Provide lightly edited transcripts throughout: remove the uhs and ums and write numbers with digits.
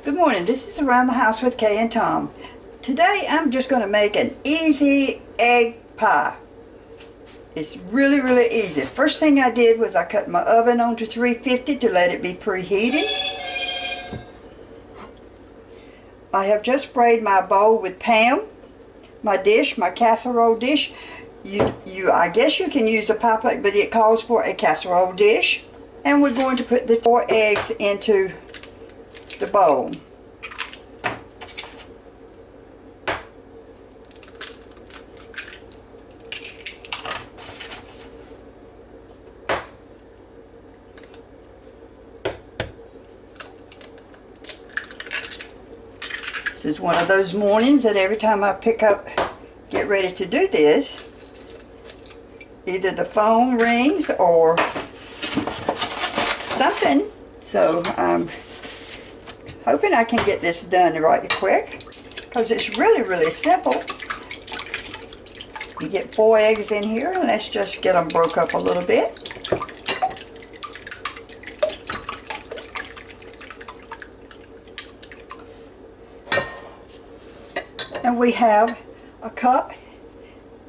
Good morning, this is Around the House with Kay and Tom. Today I'm just going to make an easy egg pie. It's really easy. First thing I did was I cut my oven onto 350 to let it be preheated. I have just sprayed my bowl with Pam, my dish, my casserole dish. I guess you can use a pie plate, but it calls for a casserole dish. And we're going to put the 4 eggs into the bowl. This is one of those mornings that every time I get ready to do this, either the phone rings or something. So I'm hoping I can get this done right quick, because it's really simple. You get 4 eggs in here, and let's just get them broke up a little bit. And we have a cup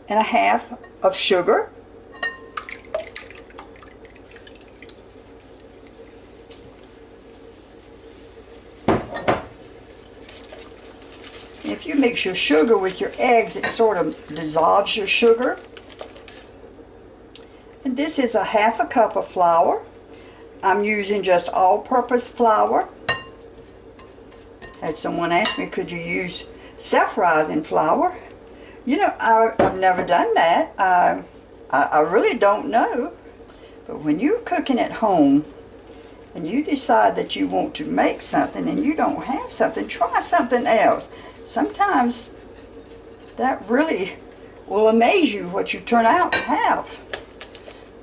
and a half of sugar. If you mix your sugar with your eggs, it sort of dissolves your sugar. And this is a half a cup of flour. I'm using just all-purpose flour. Had someone ask me, could you use self-rising flour? You know, I've never done that. I really don't know. But when you're cooking at home and you decide that you want to make something and you don't have something, try something else. Sometimes that really will amaze you what you turn out to have.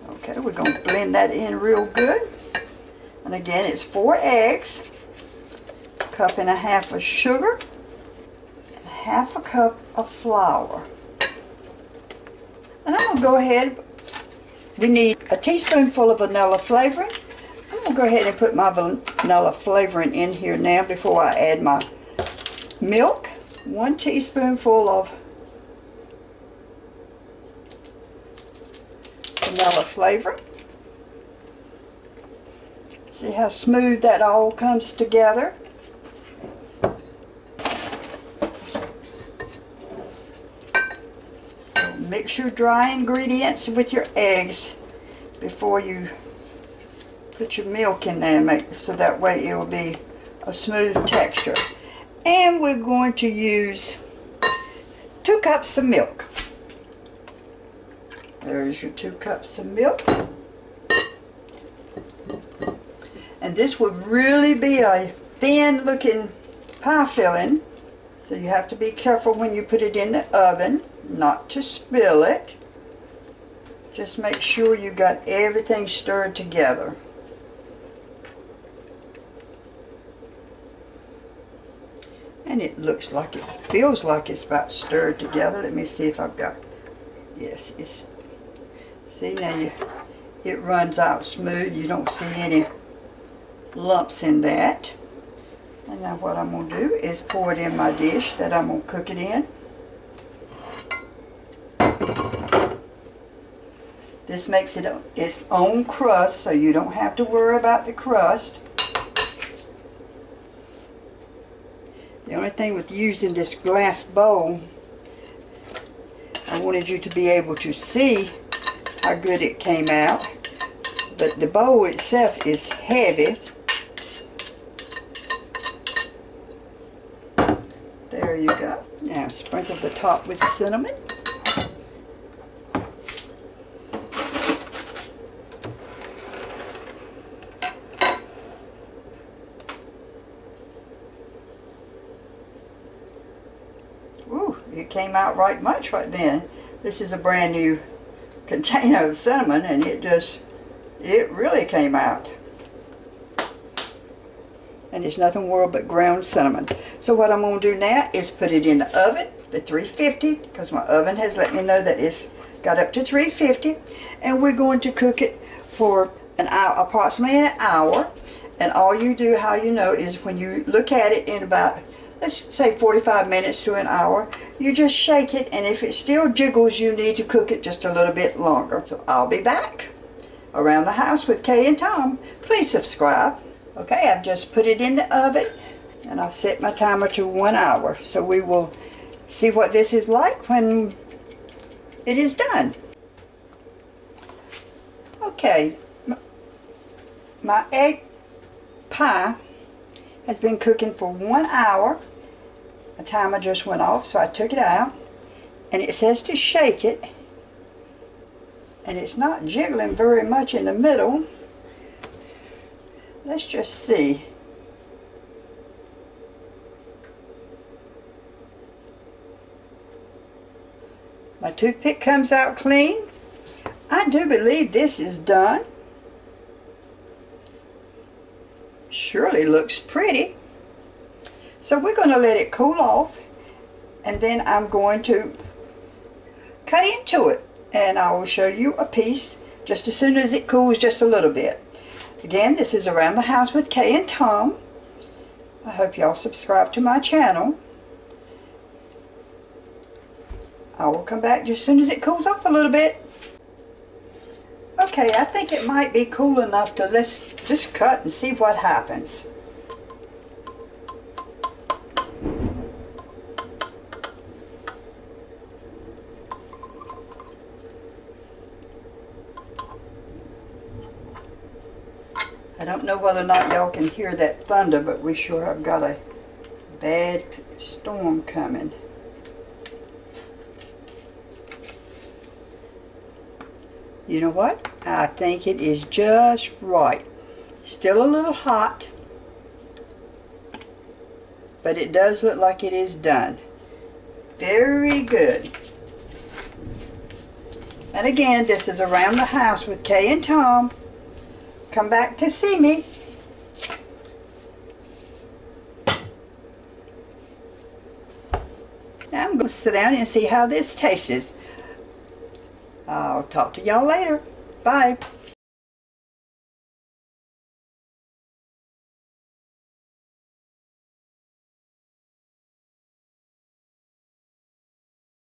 Okay, we're going to blend that in real good. And again, it's 4 eggs, a cup and a half of sugar, and half a cup of flour. And I'm going to go ahead, we need a teaspoonful of vanilla flavoring. I'm going to go ahead and put my vanilla flavoring in here now before I add my milk. 1 teaspoonful of vanilla flavor. See how smooth that all comes together? So mix your dry ingredients with your eggs before you put your milk in there, so that way it will be a smooth texture. And we're going to use 2 cups of milk. There's your 2 cups of milk. And this would really be a thin looking pie filling. So you have to be careful when you put it in the oven not to spill it. Just make sure you got everything stirred together. And it looks like it feels like it's about stirred together. Let me see if I've got, yes, it's, see now it runs out smooth. You don't see any lumps in that. And now what I'm going to do is pour it in my dish that I'm going to cook it in. This makes it its own crust, so you don't have to worry about the crust. The only thing with using this glass bowl, I wanted you to be able to see how good it came out. But the bowl itself is heavy. There you go. Now sprinkle the top with cinnamon. Ooh, it came out right much right then. This is a brand new container of cinnamon, and it really came out. And it's nothing more but ground cinnamon. So what I'm going to do now is put it in the oven, the 350, because my oven has let me know that it's got up to 350. And we're going to cook it for an hour, approximately an hour. And all you do, how you know, is when you look at it in about, let's say 45 minutes to an hour, you just shake it, and if it still jiggles, you need to cook it just a little bit longer. So I'll be back. Around the House with Kay and Tom. Please subscribe. Okay, I've just put it in the oven, and I've set my timer to 1 hour. So we will see what this is like when it is done. Okay, my egg pie has been cooking for 1 hour. The timer just went off, so I took it out, and it says to shake it, and it's not jiggling very much in the middle. Let's just see. My toothpick comes out clean. I do believe this is done. Surely looks pretty. So we're going to let it cool off, and then I'm going to cut into it, and I will show you a piece just as soon as it cools just a little bit. Again, this is Around the House with Kay and Tom. I hope y'all subscribe to my channel. I will come back just as soon as it cools off a little bit. Okay, I think it might be cool enough to let's just cut and see what happens. I don't know whether or not y'all can hear that thunder, but we sure have got a bad storm coming. You know what? I think it is just right. Still a little hot, but it does look like it is done. Very good. And again, this is Around the House with Kay and Tom. Come back to see me. Now I'm going to sit down and see how this tastes. I'll talk to y'all later. Bye.